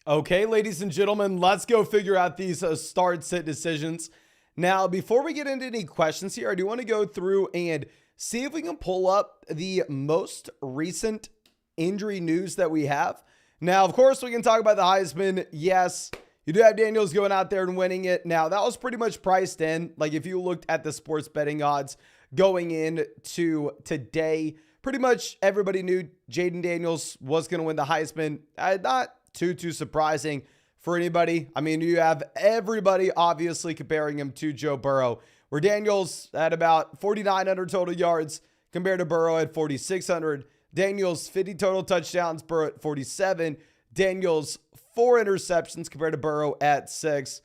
Okay, ladies and gentlemen, let's go figure out these start sit decisions. Now, before we get into any questions here, I do want to go through and see if we can pull up the most recent injury news that we have. Now, of course, we can talk about the Heisman. Yes, you do have Daniels going out there and winning it. Now, that was pretty much priced in. Like, if you looked at the sports betting odds going into today, pretty much everybody knew Jaden Daniels was going to win the Heisman. Not too surprising for anybody. I mean, you have everybody obviously comparing him to Joe Burrow, where Daniels had about 4,900 total yards compared to Burrow at 4,600. Daniels 50 total touchdowns, Burrow at 47. Daniels 4 interceptions compared to Burrow at 6.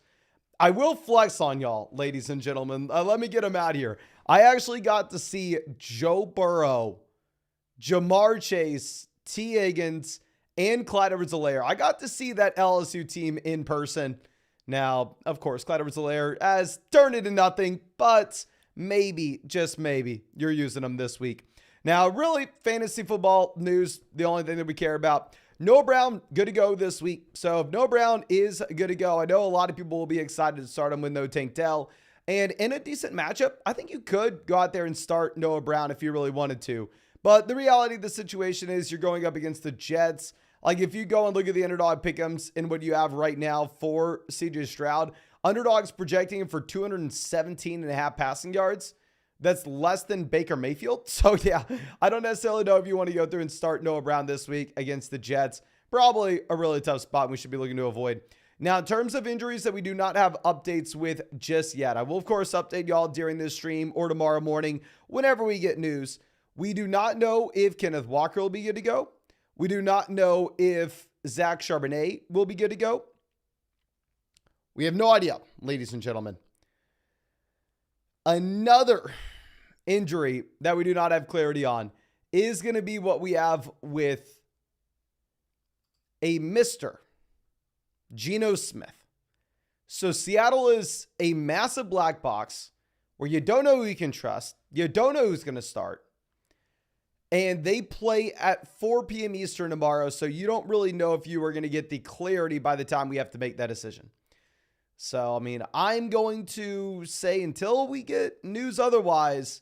I will flex on y'all, ladies and gentlemen. Let me get them out here. I actually got to see Joe Burrow, Jamar Chase, T. Higgins, and Clyde Edwards-Helaire. I got to see that LSU team in person. Now, of course, Clyde Edwards-Helaire has turned into nothing, but maybe, just maybe, you're using them this week. Now, really, fantasy football news, the only thing that we care about. Noah Brown, good to go this week. So if Noah Brown is good to go, I know a lot of people will be excited to start him with no Tank Dell. And in a decent matchup, I think you could go out there and start Noah Brown if you really wanted to. But the reality of the situation is you're going up against the Jets. Like, if you go and look at the underdog pick'ems and what you have right now for CJ Stroud, underdog's projecting him for 217.5 passing yards. That's less than Baker Mayfield. So, yeah, I don't necessarily know if you want to go through and start Noah Brown this week against the Jets. Probably a really tough spot we should be looking to avoid. Now, in terms of injuries that we do not have updates with just yet, I will, of course, update y'all during this stream or tomorrow morning whenever we get news. We do not know if Kenneth Walker will be good to go. We do not know if Zach Charbonnet will be good to go. We have no idea, ladies and gentlemen. Another injury that we do not have clarity on is going to be what we have with a Mr. Geno Smith. So Seattle is a massive black box where you don't know who you can trust. You don't know who's going to start. And they play at 4 p.m. Eastern tomorrow, so you don't really know if you are going to get the clarity by the time we have to make that decision. So, I mean, I'm going to say until we get news otherwise,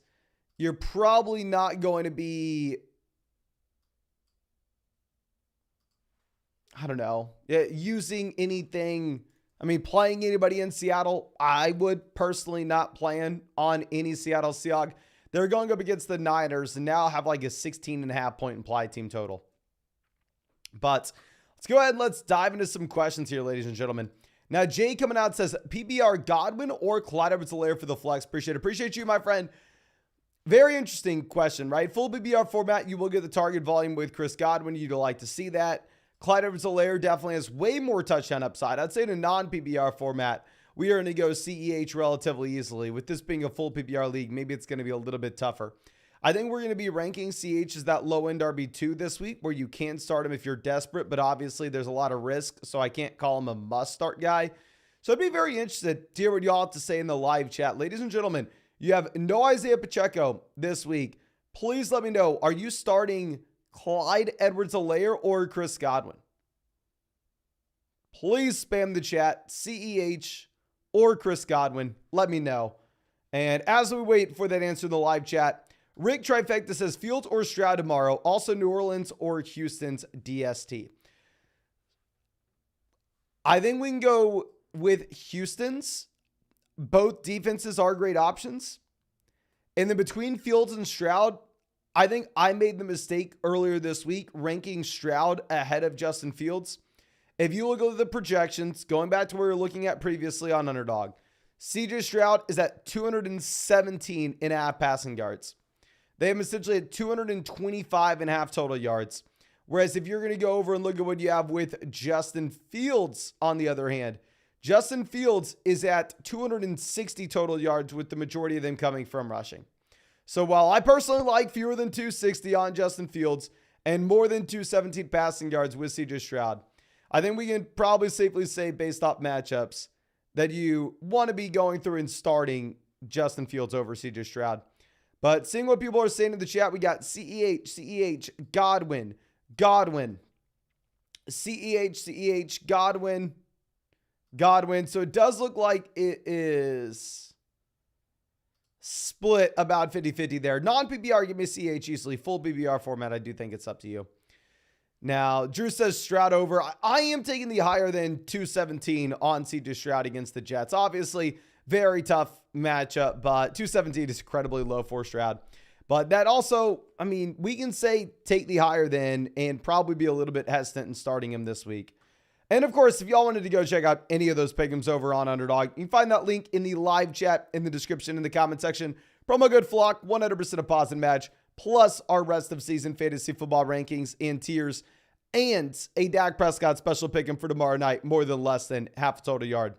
you're probably not going to be, I don't know, using anything. I mean, playing anybody in Seattle, I would personally not plan on any Seattle Seahawks. They're going up against the Niners and now have like a 16.5 point implied team total. But let's go ahead and let's dive into some questions here, ladies and gentlemen. Now, Jay coming out says, PBR Godwin or Clyde Edwards-Helaire for the flex? Appreciate you, my friend. Very interesting question, right? Full PBR format, you will get the target volume with Chris Godwin. You'd like to see that. Clyde Edwards-Helaire definitely has way more touchdown upside. I'd say in a non-PBR format, we are going to go CEH relatively easily. With this being a full PPR league, maybe it's going to be a little bit tougher. I think we're going to be ranking CH as that low-end RB2 this week where you can start him if you're desperate, but obviously there's a lot of risk, so I can't call him a must-start guy. So I'd be very interested to hear what y'all have to say in the live chat. Ladies and gentlemen, you have no Isaiah Pacheco this week. Please let me know, are you starting Clyde Edwards-Helaire or Chris Godwin? Please spam the chat, CEH or Chris Godwin. Let me know. And as we wait for that answer in the live chat, Rick Trifecta says Fields or Stroud tomorrow. Also New Orleans or Houston's DST. I think we can go with Houston's. Both defenses are great options. And then between Fields and Stroud, I think I made the mistake earlier this week ranking Stroud ahead of Justin Fields. If you look at the projections, going back to where we were looking at previously on Underdog, CJ Stroud is at 217.5 passing yards. They have him essentially at 225.5 total yards. Whereas if you're going to go over and look at what you have with Justin Fields, on the other hand, Justin Fields is at 260 total yards with the majority of them coming from rushing. So while I personally like fewer than 260 on Justin Fields and more than 217 passing yards with CJ Stroud, I think we can probably safely say based off matchups that you want to be going through and starting Justin Fields over CJ Stroud. But seeing what people are saying in the chat, we got CEH, Godwin, CEH, Godwin. So it does look like it is split about 50-50 there. Non-PPR, give me CEH easily. Full PPR format, I do think it's up to you. Now, Drew says Stroud over. I am taking the higher than 217 on CJ Stroud against the Jets. Obviously, very tough matchup, but 217 is incredibly low for Stroud. But that also, I mean, we can say take the higher than and probably be a little bit hesitant in starting him this week. And of course, if y'all wanted to go check out any of those pick'ems over on Underdog, you can find that link in the live chat, in the description, in the comment section. Promo code FLOCK, 100% deposit match, plus our rest of season fantasy football rankings and tiers, and a Dak Prescott special pick'em for tomorrow night, more than less than half a total yard.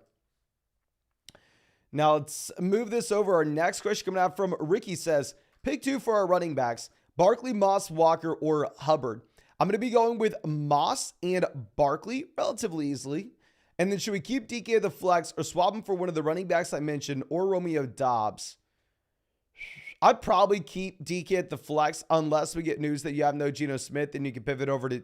Now let's move this over. Our next question coming out from Ricky says, pick 2 for our running backs, Barkley, Moss, Walker, or Hubbard. I'm going to be going with Moss and Barkley relatively easily. And then should we keep DK at the flex or swap him for one of the running backs I mentioned or Romeo Doubs? I'd probably keep DK at the flex unless we get news that you have no Geno Smith and you can pivot over to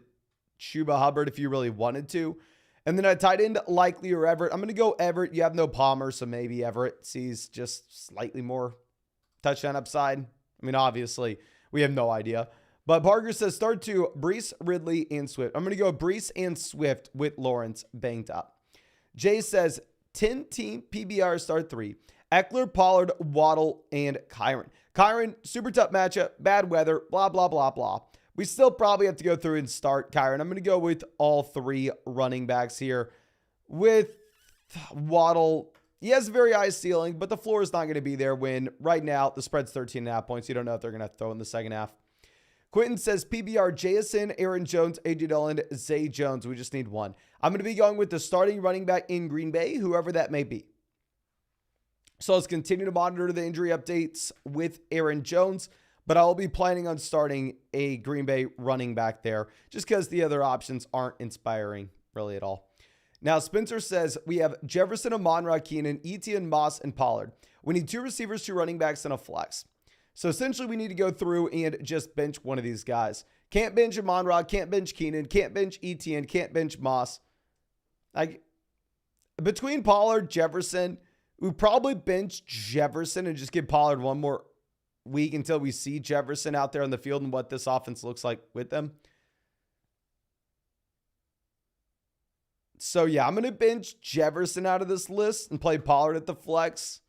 Chuba Hubbard if you really wanted to. And then I tight end Likely or Everett. I'm going to go Everett. You have no Palmer, so maybe Everett sees just slightly more touchdown upside. I mean, obviously, we have no idea. But Parker says start 2, Breece, Ridley, and Swift. I'm going to go Breece and Swift with Lawrence banged up. Jay says 10-team PBR start 3. Eckler, Pollard, Waddle, and Kyron. Kyron, super tough matchup, bad weather, blah, blah, blah, blah. We still probably have to go through and start Kyron. I'm going to go with all 3 running backs here. With Waddle, he has a very high ceiling, but the floor is not going to be there when right now the spread's 13.5 points. You don't know if they're going to throw in the second half. Quentin says PBR, Jason, Aaron Jones, AJ Dillon, Zay Jones. We just need one. I'm going to be going with the starting running back in Green Bay, whoever that may be. So let's continue to monitor the injury updates with Aaron Jones, but I'll be planning on starting a Green Bay running back there just because the other options aren't inspiring really at all. Now, Spencer says we have Jefferson, Amon-Ra, Keenan, Etienne, Moss, and Pollard. We need 2 receivers, 2 running backs, and a flex. So essentially, we need to go through and just bench one of these guys. Can't bench Amon-Ra, can't bench Keenan, can't bench Etienne, can't bench Moss. Between Pollard, Jefferson, we probably bench Jefferson and just give Pollard one more week until we see Jefferson out there on the field and what this offense looks like with them. So yeah, I'm going to bench Jefferson out of this list and play Pollard at the flex.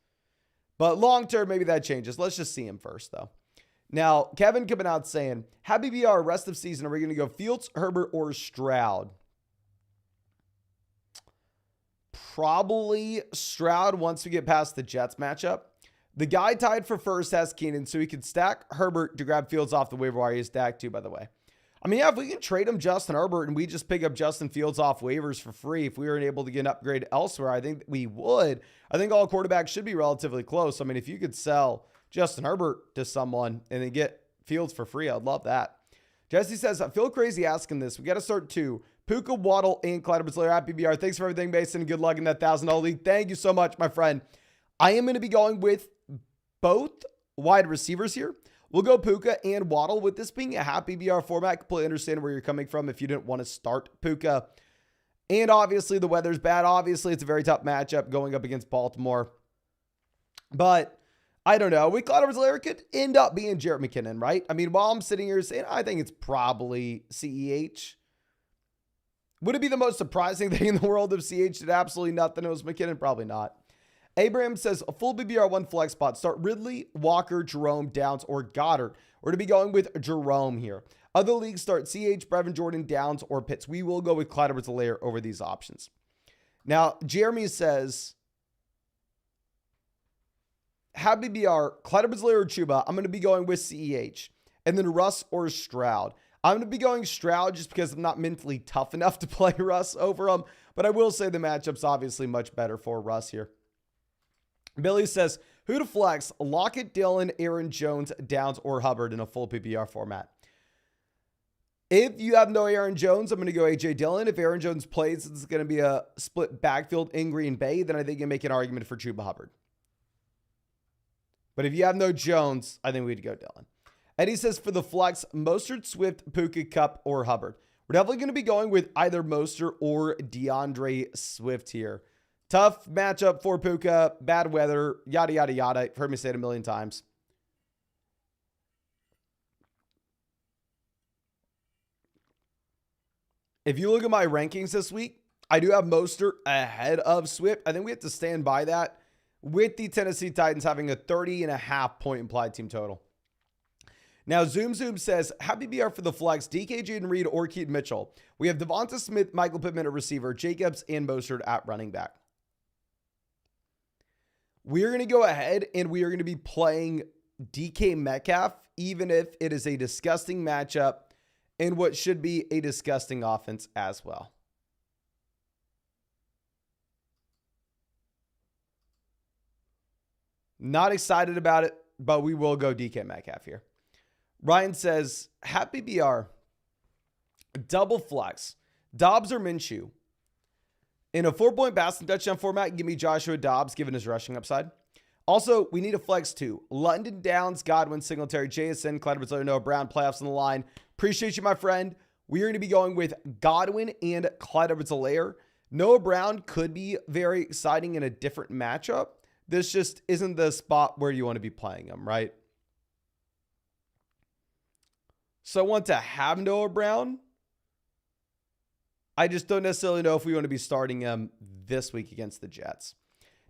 But long term, maybe that changes. Let's just see him first, though. Now, Kevin coming out saying, happy BR rest of season. Are we going to go Fields, Herbert, or Stroud? Probably Stroud once we get past the Jets matchup. The guy tied for first has Keenan, so he could stack Herbert to grab Fields off the waiver wire. He's stacked too, by the way. I mean, yeah, if we can trade him Justin Herbert and we just pick up Justin Fields off waivers for free, if we were able to get an upgrade elsewhere, I think we would. I think all quarterbacks should be relatively close. I mean, if you could sell Justin Herbert to someone and then get Fields for free, I'd love that. Jesse says, I feel crazy asking this. We got to start 2. Puka, Waddle, and Clyde Edwards-Helaire at PBR. Thanks for everything, Mason. Good luck in that $1,000 league. Thank you so much, my friend. I am going to be going with both wide receivers here. We'll go Puka and Waddle. With this being a half PBR format, completely understand where you're coming from if you didn't want to start Puka. And obviously the weather's bad. Obviously it's a very tough matchup going up against Baltimore. But I don't know. With Clyde Edwards-Helaire could end up being Jerick McKinnon, right? I mean, while I'm sitting here saying I think it's probably CEH. Would it be the most surprising thing in the world if CH did absolutely nothing? It was McKinnon? Probably not. Abraham says a full BBR1 flex spot. Start Ridley, Walker, Jerome, Downs, or Goddard. We're going to be going with Jerome here. Other leagues start CH, Brevin Jordan, Downs, or Pitts. We will go with Clyde Edwards-Helaire over these options. Now, Jeremy says, have BBR, Clyde Edwards-Helaire or Chuba. I'm going to be going with CEH. And then Russ or Stroud. I'm going to be going Stroud just because I'm not mentally tough enough to play Russ over him. But I will say the matchup's obviously much better for Russ here. Billy says, who to flex? Lockett, Dillon, Aaron Jones, Downs, or Hubbard in a full PPR format. If you have no Aaron Jones, I'm going to go A.J. Dillon. If Aaron Jones plays, it's going to be a split backfield in Green Bay, then I think you can make an argument for Chuba Hubbard. But if you have no Jones, I think we'd go Dillon. Eddie says for the flex, Mostert, Swift, Puka, Kupp, or Hubbard. We're definitely going to be going with either Mostert or DeAndre Swift here. Tough matchup for Puka, bad weather, yada, yada, yada. You've heard me say it a million times. If you look at my rankings this week, I do have Mostert ahead of Swift. I think we have to stand by that with the Tennessee Titans having a 30.5 point implied team total. Now, Zoom says, happy BR for the flex, DK, Jaden Reed, or Keaton Mitchell. We have Devonta Smith, Michael Pittman at receiver, Jacobs, and Mostert at running back. We are going to go ahead and we are going to be playing DK Metcalf, even if it is a disgusting matchup and what should be a disgusting offense as well. Not excited about it, but we will go DK Metcalf here. Ryan says, happy BR, double flex, Dobbs or Minshew. In a 4-point passing touchdown format, give me Joshua Dobbs given his rushing upside. Also, we need a flex too. London Downs, Godwin, Singletary, JSN, Clyde Edwards-Helaire, Noah Brown, playoffs on the line. Appreciate you, my friend. We are going to be going with Godwin and Clyde Edwards-Helaire. Noah Brown could be very exciting in a different matchup. This just isn't the spot where you want to be playing him, right? So I want to have Noah Brown. I just don't necessarily know if we want to be starting him this week against the Jets.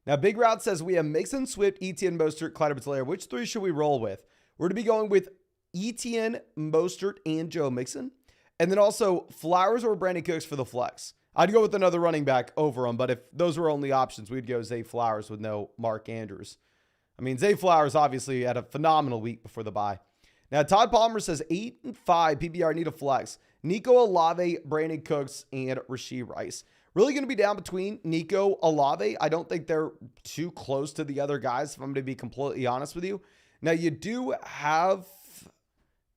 Now, Big Route says we have Mixon, Swift, Etienne, Mostert, Clyde Edwards-Helaire. Which three should we roll with? We're going to be going with Etienne, Mostert, and Joe Mixon. And then also Flowers or Brandon Cooks for the flex. I'd go with another running back over him, but if those were only options, we'd go Zay Flowers with no Mark Andrews. I mean, Zay Flowers obviously had a phenomenal week before the bye. Now, Todd Palmer says 8 and 5 PPR need a flex. Nico Olave, Brandon Cooks, and Rashee Rice. Really going to be down between Nico, Olave. I don't think they're too close to the other guys, if I'm going to be completely honest with you. Now, you do have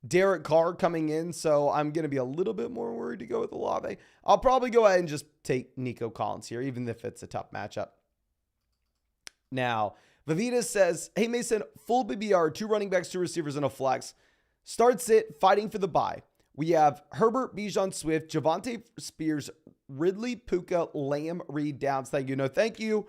Derek Carr coming in, so I'm going to be a little bit more worried to go with Olave. I'll probably go ahead and just take Nico Collins here, even if it's a tough matchup. Now, Vivita says, hey, Mason, full BBR, 2 running backs, 2 receivers, and a flex. Start sit, fighting for the bye. We have Herbert, Bijan, Swift, Javonte Spears, Ridley, Puka, Lamb, Reed, Downs. Thank you. No, thank you.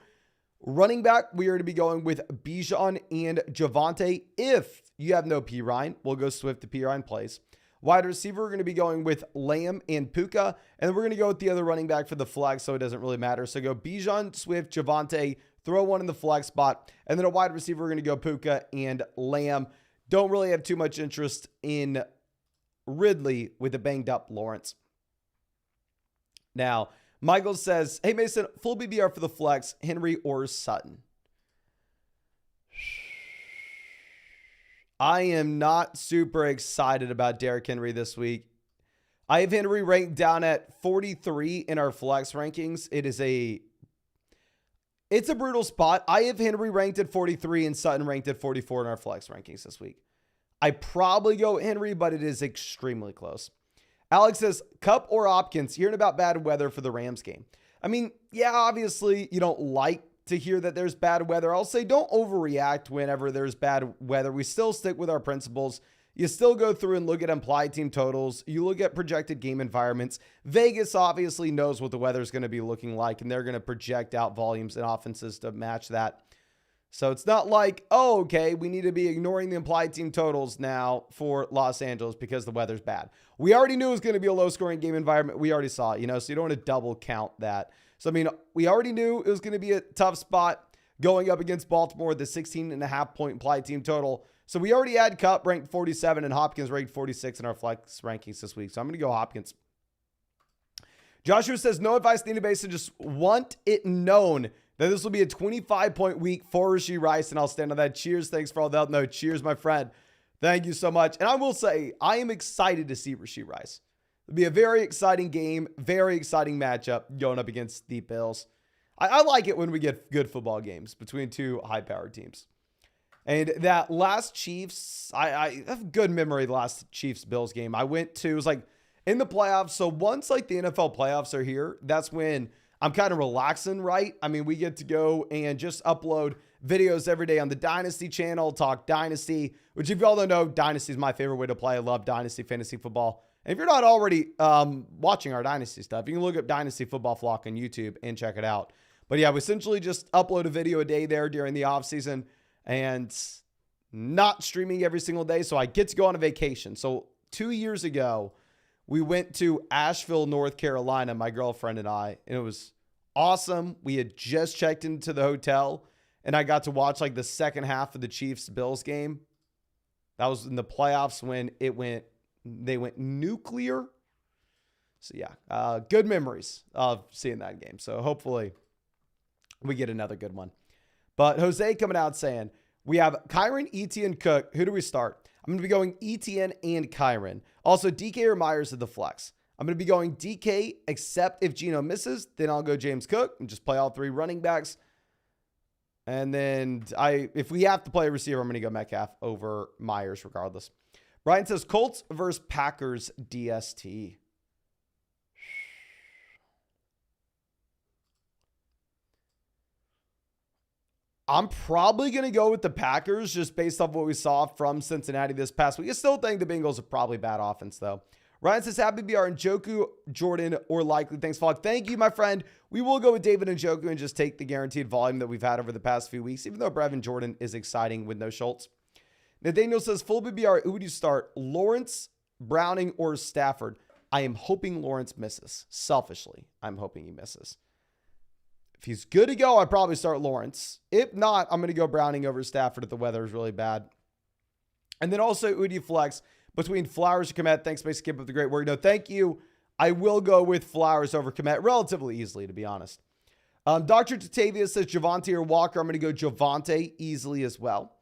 Running back, we are going to be going with Bijan and Javonte. If you have no P. Ryan, we'll go Swift to P. Ryan plays. Wide receiver, we're going to be going with Lamb and Puka. And then we're going to go with the other running back for the flex, so it doesn't really matter. So go Bijan, Swift, Javonte, throw one in the flex spot. And then a wide receiver, we're going to go Puka and Lamb. Don't really have too much interest in Ridley with a banged up Lawrence. Now, Michael says, hey, Mason, full BBR for the flex, Henry or Sutton. I am not super excited about Derrick Henry this week. I have Henry ranked down at 43 in our flex rankings. It's a brutal spot. I have Henry ranked at 43 and Sutton ranked at 44 in our flex rankings this week. I probably go Henry, but it is extremely close. Alex says, Kupp or Hopkins, hearing about bad weather for the Rams game. I mean, yeah, obviously you don't like to hear that there's bad weather. I'll say don't overreact whenever there's bad weather. We still stick with our principles. You still go through and look at implied team totals. You look at projected game environments. Vegas obviously knows what the weather is going to be looking like, and they're going to project out volumes and offenses to match that. So it's not like, oh, okay, we need to be ignoring the implied team totals now for Los Angeles because the weather's bad. We already knew it was going to be a low-scoring game environment. We already saw it, so you don't want to double count that. So, I mean, we already knew it was going to be a tough spot going up against Baltimore with the 16.5 point implied team total. So we already had Kupp ranked 47 and Hopkins ranked 46 in our flex rankings this week. So I'm going to go Hopkins. Joshua says, no advice needed, Mason. Just want it known that this will be a 25-point week for Rashee Rice, and I'll stand on that. Cheers. Thanks for all the help. No, cheers, my friend. Thank you so much. And I will say, I am excited to see Rashee Rice. It'll be a very exciting game, very exciting matchup going up against the Bills. I like it when we get good football games between two high-powered teams. And that last Chiefs, I have good memory of the last Chiefs-Bills game. I went to, it was like in the playoffs. So once like the NFL playoffs are here, that's when I'm kind of relaxing, right? I mean, we get to go and just upload videos every day on the Dynasty channel, talk Dynasty, which if y'all don't know, Dynasty is my favorite way to play. I love Dynasty fantasy football. And if you're not already watching our Dynasty stuff, you can look up Dynasty Football Flock on YouTube and check it out. But yeah, we essentially just upload a video a day there during the off season and not streaming every single day. So I get to go on a vacation. So 2 years ago, we went to Asheville, North Carolina, my girlfriend and I, and it was awesome. We had just checked into the hotel and I got to watch like the second half of the Chiefs Bills game. That was in the playoffs when they went nuclear. So yeah, good memories of seeing that game. So hopefully we get another good one. But Jose coming out saying, we have Kyren, Etienne, Cook. Who do we start? I'm going to be going Etienne and Kyren. Also, DK or Myers at the flex. I'm going to be going DK, except if Geno misses, then I'll go James Cook and just play all three running backs. And then if we have to play a receiver, I'm going to go Metcalf over Myers regardless. Brian says Colts versus Packers DST. I'm probably going to go with the Packers just based off what we saw from Cincinnati this past week. I still think the Bengals are probably bad offense, though. Ryan says, happy BR and Njoku, Jordan, or likely. Thanks, Fogg. Thank you, my friend. We will go with David and Njoku and just take the guaranteed volume that we've had over the past few weeks, even though Brevin Jordan is exciting with no Schultz. Nathaniel says, full BBR, who would you start? Lawrence, Browning, or Stafford? I am hoping Lawrence misses. Selfishly, I'm hoping he misses. If he's good to go, I'd probably start Lawrence. If not, I'm going to go Browning over Stafford if the weather is really bad. And then also, who do you flex between Flowers or Kmet? Thanks, Mason. Keep up the great work. No, thank you. I will go with Flowers over Kmet relatively easily, to be honest. Dr. Tatavia says Javonte or Walker. I'm going to go Javonte easily as well.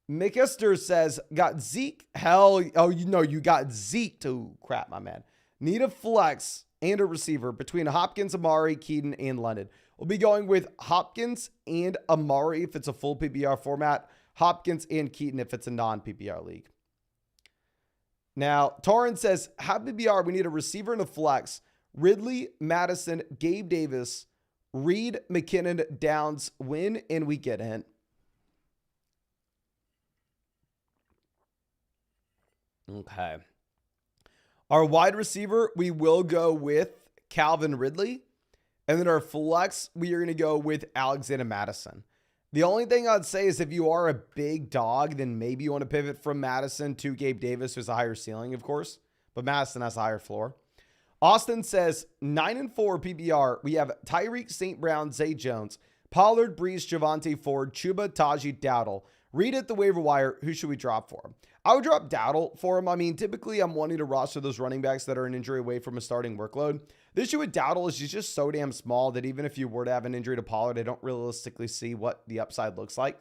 Mick Esther says, got Zeke. Hell, oh, you got Zeke too. Crap, my man. Need a flex and a receiver between Hopkins, Amari, Keaton, and London. We'll be going with Hopkins and Amari if it's a full PPR format. Hopkins and Keaton if it's a non-PPR league. Now, Torrin says, how PPR, we need a receiver and a flex. Ridley, Madison, Gabe Davis, Reed, McKinnon, Downs, win, and we get in. Okay. Our wide receiver, we will go with Calvin Ridley. And then our flex, we are going to go with Alexander Madison. The only thing I'd say is if you are a big dog, then maybe you want to pivot from Madison to Gabe Davis, who's a higher ceiling, of course. But Madison has a higher floor. Austin says 9-4 PBR. We have Tyreek, St. Brown, Zay Jones, Pollard, Brees, Javonte, Ford, Chuba, Taji, Dowdle. Read at the waiver wire. Who should we drop for him? I would drop Dowdle for him. I mean, typically I'm wanting to roster those running backs that are an injury away from a starting workload. The issue with Dowdle is he's just so damn small that even if you were to have an injury to Pollard, I don't realistically see what the upside looks like.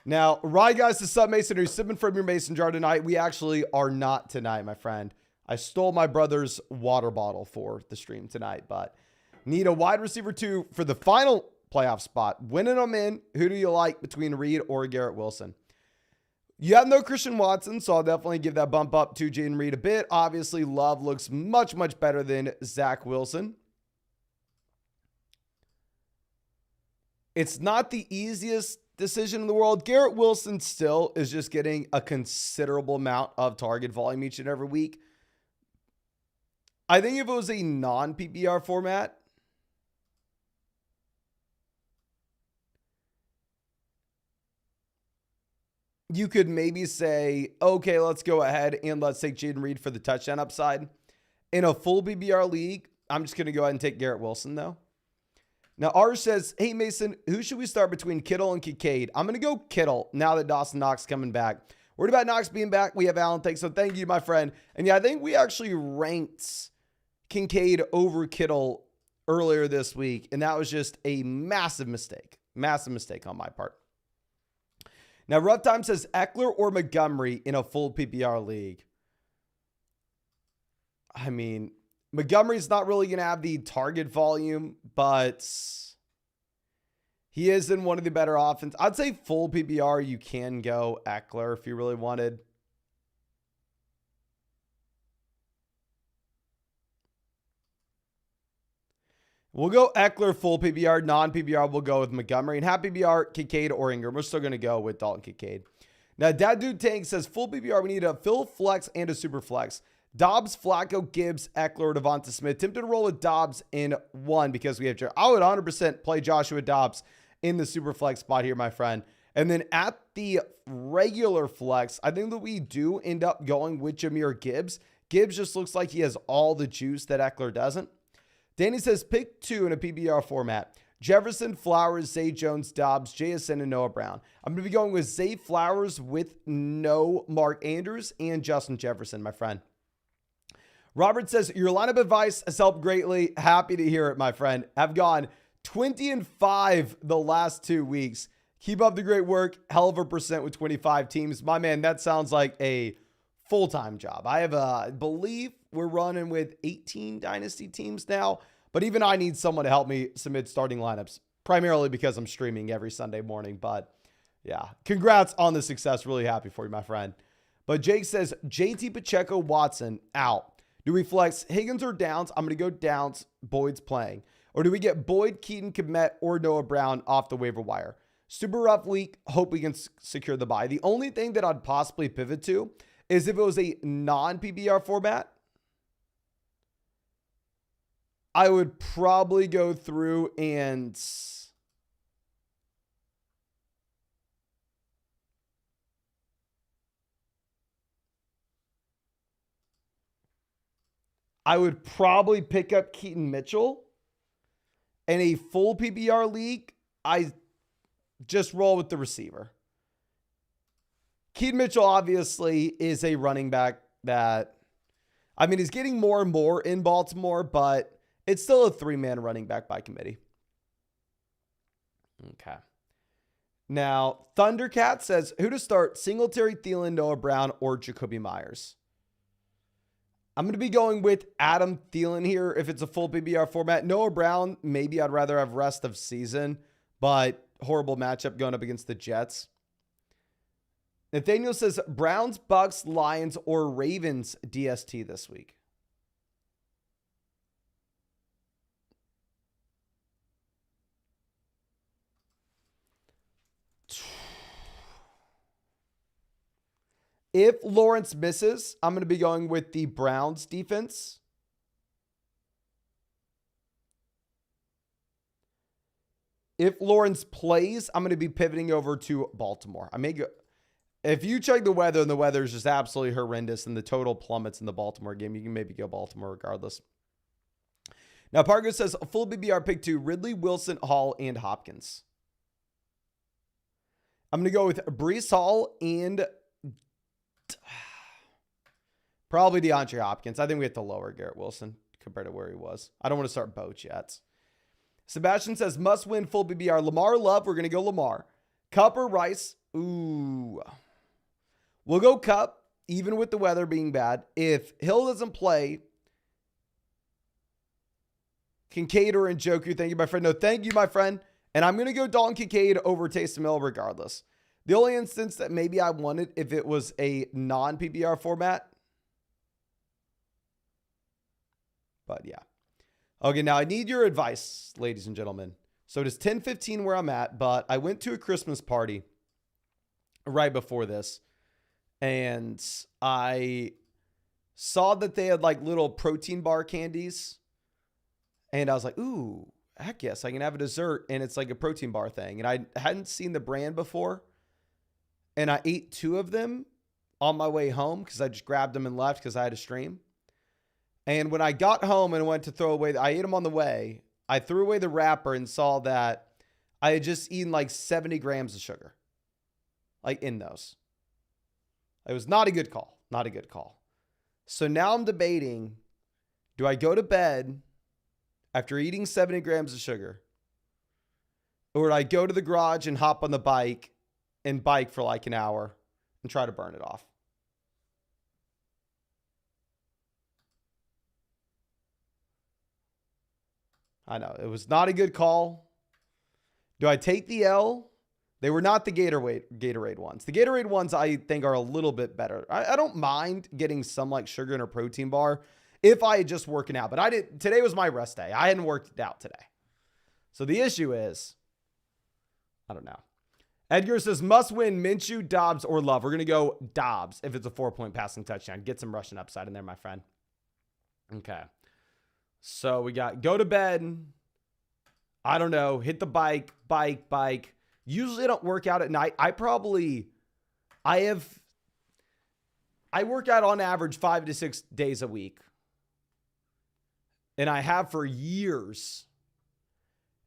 Now, Rye guys to Sub Mason, who's sipping from your mason jar tonight. We actually are not tonight, my friend. I stole my brother's water bottle for the stream tonight, but need a wide receiver 2 for the final playoff spot. Winning them in. Who do you like between Reed or Garrett Wilson? You have no Christian Watson, so I'll definitely give that bump up to Jaden Reed a bit. Obviously, Love looks much, much better than Zach Wilson. It's not the easiest decision in the world. Garrett Wilson still is just getting a considerable amount of target volume each and every week. I think if it was a non-PPR format, you could maybe say, okay, let's go ahead and let's take Jaden Reed for the touchdown upside. In a full PPR league, I'm just going to go ahead and take Garrett Wilson, though. Now, Arsh says, hey, Mason, who should we start between Kittle and Kincaid? I'm going to go Kittle now that Dawson Knox coming back. Worried about Knox being back. We have Allen. Thanks. So thank you, my friend. And yeah, I think we actually ranked Kincaid over Kittle earlier this week, and that was just a massive mistake. Massive mistake on my part. Now, Rough Time says Eckler or Montgomery in a full PPR league. I mean, Montgomery's not really going to have the target volume, but he is in one of the better offense. I'd say full PPR, you can go Eckler if you really wanted. We'll go Eckler full PPR. Non-PPR, we'll go with Montgomery. And half PPR, Kincaid or Ingram. We're still going to go with Dalton Kincaid. Now, Dad Dude Tank says full PPR, we need a full flex and a super flex. Dobbs, Flacco, Gibbs, Eckler, Devonta Smith. Tempted to roll with Dobbs in one because we have I would 100% play Joshua Dobbs in the super flex spot here, my friend. And then at the regular flex, I think that we do end up going with Jahmyr Gibbs. Gibbs just looks like he has all the juice that Eckler doesn't. Danny says pick 2 in a PBR format. Jefferson, Flowers, Zay Jones, Dobbs, JSN, and Noah Brown. I'm going to be going with Zay Flowers with no Mark Andrews and Justin Jefferson, my friend. Robert says, your lineup advice has helped greatly. Happy to hear it, my friend. I've gone 20-5 the last 2 weeks. Keep up the great work. Hell of a percent with 25 teams. My man, that sounds like a full-time job. I have I believe we're running with 18 dynasty teams now, but even I need someone to help me submit starting lineups, primarily because I'm streaming every Sunday morning. But yeah, congrats on the success. Really happy for you, my friend. But Jake says, JT Pacheco Watson out. Do we flex Higgins or Downs? I'm going to go Downs. Boyd's playing. Or do we get Boyd, Keaton, Kmet, or Noah Brown off the waiver wire? Super rough week. Hope we can secure the bye. The only thing that I'd possibly pivot to is if it was a non-PBR format. I would probably go through and I would probably pick up Keaton Mitchell. In a full PBR league, I just roll with the receiver. Keaton Mitchell obviously is a running back that, I mean, he's getting more and more in Baltimore, but it's still a 3-man running back by committee. Okay. Now, Thundercat says, who to start? Singletary, Thielen, Noah Brown, or Jacoby Myers? I'm going to be going with Adam Thielen here if it's a full PBR format. Noah Brown, maybe I'd rather have rest of season, but horrible matchup going up against the Jets. Nathaniel says Browns, Bucks, Lions, or Ravens DST this week. If Lawrence misses, I'm going to be going with the Browns defense. If Lawrence plays, I'm going to be pivoting over to Baltimore. I may go. If you check the weather and the weather is just absolutely horrendous and the total plummets in the Baltimore game, you can maybe go Baltimore regardless. Now, Parker says full BBR pick 2, Ridley, Wilson, Hall, and Hopkins. I'm going to go with Breece Hall and probably DeAndre Hopkins. I think we have to lower Garrett Wilson compared to where he was. I don't want to start Boach yet. Sebastian says must win full BBR. Lamar Love. We're going to go Lamar. Cup or Rice. Ooh. We'll go Cup, even with the weather being bad. If Hill doesn't play, Kincaid or Njoku. Thank you, my friend. No, thank you, my friend. And I'm going to go Dalton Kincaid over Taysom Hill regardless. The only instance that maybe I wanted if it was a non-PPR format. But yeah. Okay, now I need your advice, ladies and gentlemen. So it is 10:15 where I'm at, but I went to a Christmas party right before this. And I saw that they had like little protein bar candies. And I was like, ooh, heck yes, I can have a dessert. And it's like a protein bar thing. And I hadn't seen the brand before. And I ate 2 of them on my way home because I just grabbed them and left because I had a stream. And when I got home and went to throw away, I ate them on the way. I threw away the wrapper and saw that I had just eaten like 70 grams of sugar. Like in those. It was not a good call. Not a good call. So now I'm debating, do I go to bed after eating 70 grams of sugar? Or do I go to the garage and hop on the bike and bike for like an hour and try to burn it off? I know, it was not a good call. Do I take the L? They were not the Gatorade ones. The Gatorade ones I think are a little bit better. I don't mind getting some like sugar in a protein bar if I had just working out. But today was my rest day. I hadn't worked out today. So the issue is, I don't know. Edgar says, must win Minshew, Dobbs, or Love. We're going to go Dobbs if it's a 4-point passing touchdown. Get some rushing upside in there, my friend. Okay. So we got go to bed. I don't know. Hit the bike. Usually I don't work out at night. I work out on average 5 to 6 days a week. And I have for years.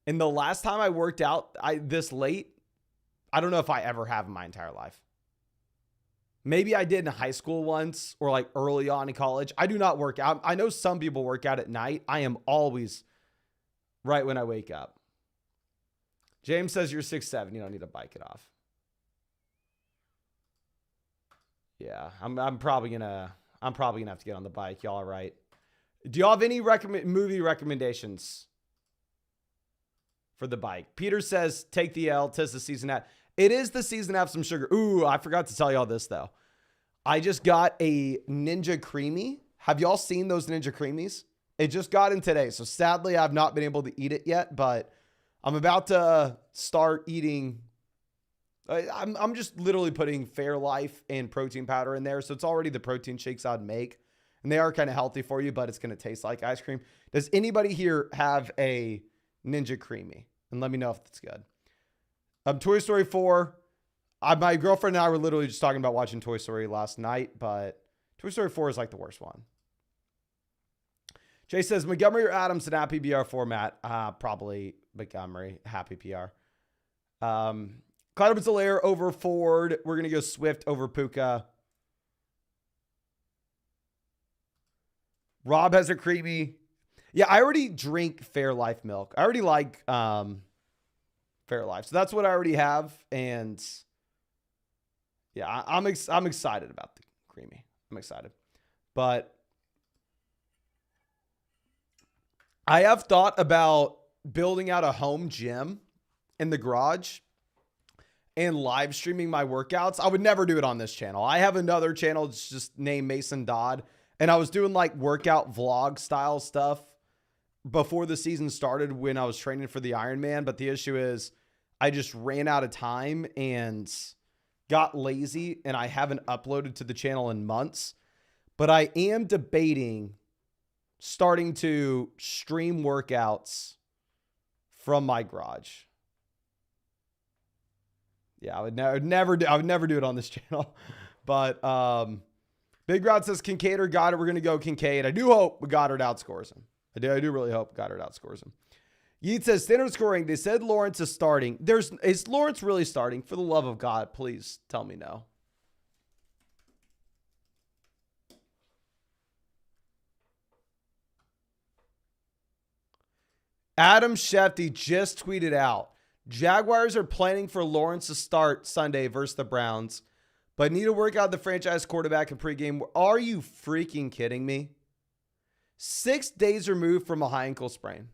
And the last time I worked out this late, I don't know if I ever have in my entire life. Maybe I did in high school once or like early on in college. I do not work out. I know some people work out at night. I am always right when I wake up. James says you're 6'7". You don't need to bike it off. Yeah, I'm probably gonna have to get on the bike. Y'all are right. Do y'all have any movie recommendations for the bike? Peter says take the L. 'Tis the season at. It is the season to have some sugar. Ooh, I forgot to tell y'all this though. I just got a Ninja Creamy. Have y'all seen those Ninja Creamies? It just got in today. So sadly, I've not been able to eat it yet, but I'm about to start eating. I'm just literally putting Fairlife and protein powder in there. So it's already the protein shakes I'd make. And they are kind of healthy for you, but it's going to taste like ice cream. Does anybody here have a Ninja Creamy? And let me know if it's good. Toy Story 4. My girlfriend and I were literally just talking about watching Toy Story last night, but Toy Story 4 is like the worst one. Jay says, Montgomery or Adams in happy PR format? Probably Montgomery, happy PR. Clyde Edwards-Helaire over Ford. We're going to go Swift over Puka. Rob has a creamy. Yeah, I already drink Fairlife milk. I already like Fairlife. So that's what I already have. And yeah, I'm excited about the creamy. I'm excited. But I have thought about building out a home gym in the garage and live streaming my workouts. I would never do it on this channel. I have another channel that's just named Mason Dodd. And I was doing like workout vlog style stuff before the season started when I was training for the Ironman. But the issue is I just ran out of time and got lazy and I haven't uploaded to the channel in months. But I am debating starting to stream workouts from my garage. Yeah, I would never do it on this channel. But Big Rod says Kincaid or Goddard. We're going to go Kincaid. I do hope Goddard outscores him. I do really hope Goddard outscores him. Yeet says standard scoring. They said Lawrence is starting. Is Lawrence really starting? For the love of God, please tell me no. Adam Shefty just tweeted out, Jaguars are planning for Lawrence to start Sunday versus the Browns, but need to work out the franchise quarterback in pregame. Are you freaking kidding me? 6 days removed from a high ankle sprain.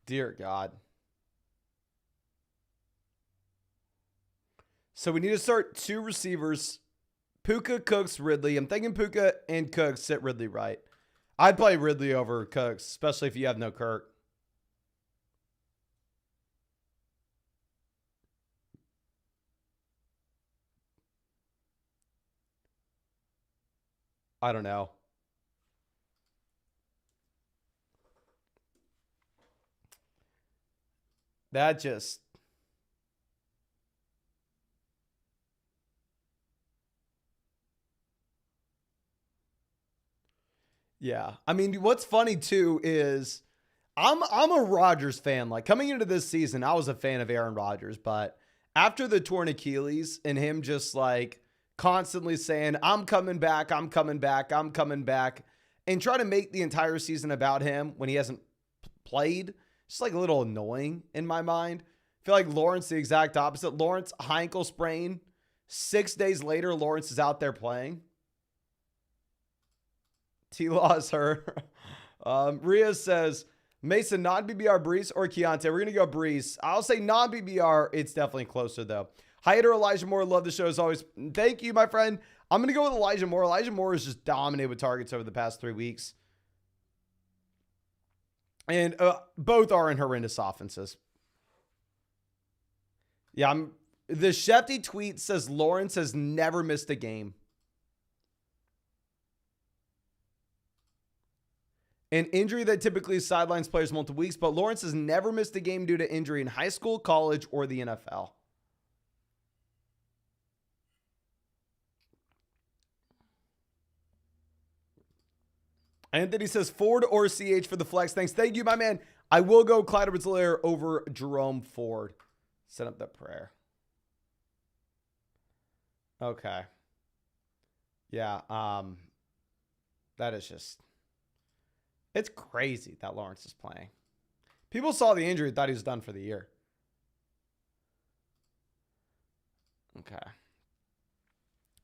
Dear God. So we need to start 2 receivers. Puka, Cooks, Ridley. I'm thinking Puka and Cooks sit Ridley right. I'd play Ridley over Cooks, especially if you have no Kirk. I don't know. That just... Yeah. I mean, what's funny too is I'm a Rodgers fan. Like coming into this season, I was a fan of Aaron Rodgers, but after the torn Achilles and him just like constantly saying, I'm coming back, I'm coming back, I'm coming back, and try to make the entire season about him when he hasn't played, it's like a little annoying in my mind. I feel like Lawrence, the exact opposite. Lawrence, high ankle sprain. 6 days later, Lawrence is out there playing. T-Law is her. Rhea says, Mason, non-BBR, Brees, or Keontae? We're going to go Brees. I'll say non-BBR. It's definitely closer, though. Hyder, Elijah Moore, love the show as always. Thank you, my friend. I'm going to go with Elijah Moore. Elijah Moore has just dominated with targets over the past 3 weeks. And both are in horrendous offenses. Yeah, the Shefty tweet says Lawrence has never missed a game. An injury that typically sidelines players multiple weeks, but Lawrence has never missed a game due to injury in high school, college, or the NFL. Anthony says Ford or CH for the flex. Thanks. Thank you, my man. I will go Clyde Edwards-Helaire over Jerome Ford. Set up that prayer. Okay. Yeah. That is just... It's crazy that Lawrence is playing. People saw the injury and thought he was done for the year. Okay.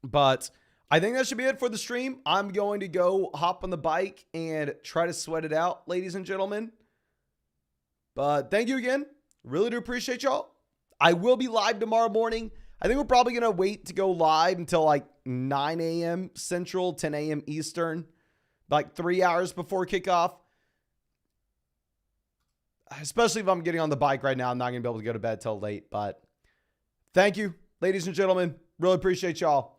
But I think that should be it for the stream. I'm going to go hop on the bike and try to sweat it out, ladies and gentlemen. But thank you again. Really do appreciate y'all. I will be live tomorrow morning. I think we're probably going to wait to go live until like 9 a.m. Central, 10 a.m. Eastern. Like 3 hours before kickoff. Especially if I'm getting on the bike right now. I'm not going to be able to go to bed till late. But thank you, ladies and gentlemen. Really appreciate y'all.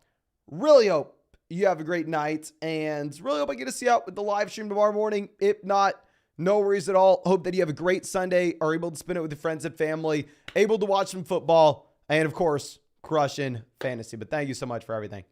Really hope you have a great night. And really hope I get to see you out with the live stream tomorrow morning. If not, no worries at all. Hope that you have a great Sunday. Are able to spend it with your friends and family. Able to watch some football. And of course, crush in fantasy. But thank you so much for everything.